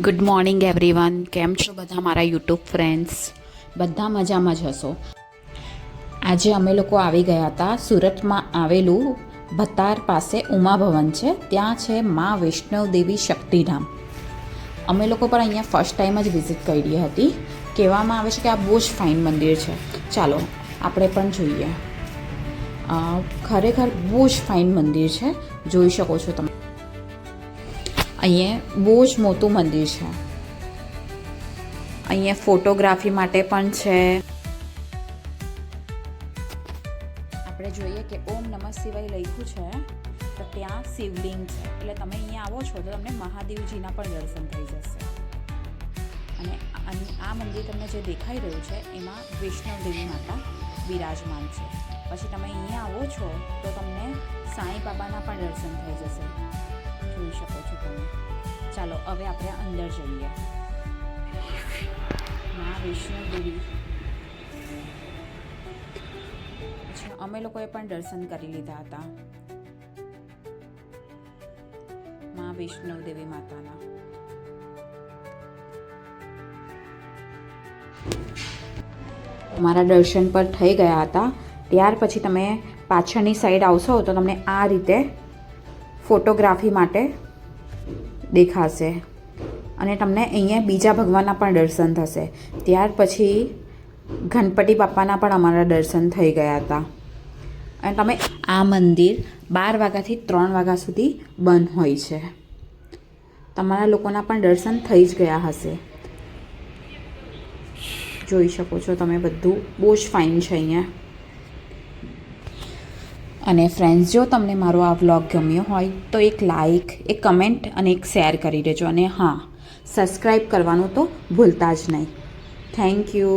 Good morning everyone. કેમ છો બધા મારા યુટ્યુબ ફ્રેન્ડ્સ? બધા મજામાં જ હશો. આજે અમે લોકો આવી ગયા હતા સુરતમાં આવેલું ભતાર પાસે ઉમા ભવન છે, ત્યાં છે મા વૈષ્ણવદેવી શક્તિધામ. અમે લોકો પણ અહીંયા ફર્સ્ટ ટાઈમ જ વિઝિટ કરી હતી. કહેવામાં આવે છે કે આ બહુ જ ફાઇન મંદિર છે. ચાલો આપણે પણ જોઈએ. ખરેખર બહુ જ ફાઇન મંદિર છે, જોઈ શકો છો તમે. અહીંયા બહુ જ મોટું મંદિર છે. અહીંયા ફોટોગ્રાફી માટે પણ છે. આપણે જોઈએ કે ઓમ નમઃ શિવાય લખ્યું છે, તો ત્યાં શિવલિંગ છે. એટલે તમે અહીંયા આવો છો તો તમને મહાદેવજીના પણ દર્શન થઈ જશે. અને આ મંદિર તમને જે દેખાઈ રહ્યું છે એમાં વૈષ્ણવદેવી માતા બિરાજમાન છે. પછી તમે અહીંયા આવો છો તો તમને સાંઈ બાબાના પણ દર્શન થઈ જશે, જોઈ શકો છો તમે. ચાલો હવે આપણે અંદર જઈએ. મા વૈષ્ણવદેવી. અચ્છા, અમે લોકોએ પણ દર્શન કરી લીધા હતા મા વૈષ્ણવદેવી માતાના. મારા દર્શન પર થઈ ગયા હતા. ત્યાર પછી તમે પાછળની સાઈડ આવશો તો તમને આ રીતે ફોટોગ્રાફી માટે દેખાશે અને તમને અહીંયા બીજા ભગવાનના પણ દર્શન થશે. ત્યાર પછી ગણપતિ બાપાના પણ અમારા દર્શન થઈ ગયા હતા. અને તમે આ મંદિર 12 વાગ્યાથી 3 વાગ્યા સુધી બંધ હોય છે. તમારા લોકોના પણ દર્શન થઈ જ ગયા હશે. જોઈ શકો છો તમે, બધું બહુ જ ફાઇન છે અહીંયા. અને ફ્રેન્ડ્સ, જો તમને મારો આ વ્લોગ ગમ્યો હોય તો એક લાઈક, એક કમેન્ટ અને એક શેર કરી દેજો. અને હા, સબસ્ક્રાઈબ કરવાનું તો ભૂલતા જ નહીં. Thank you.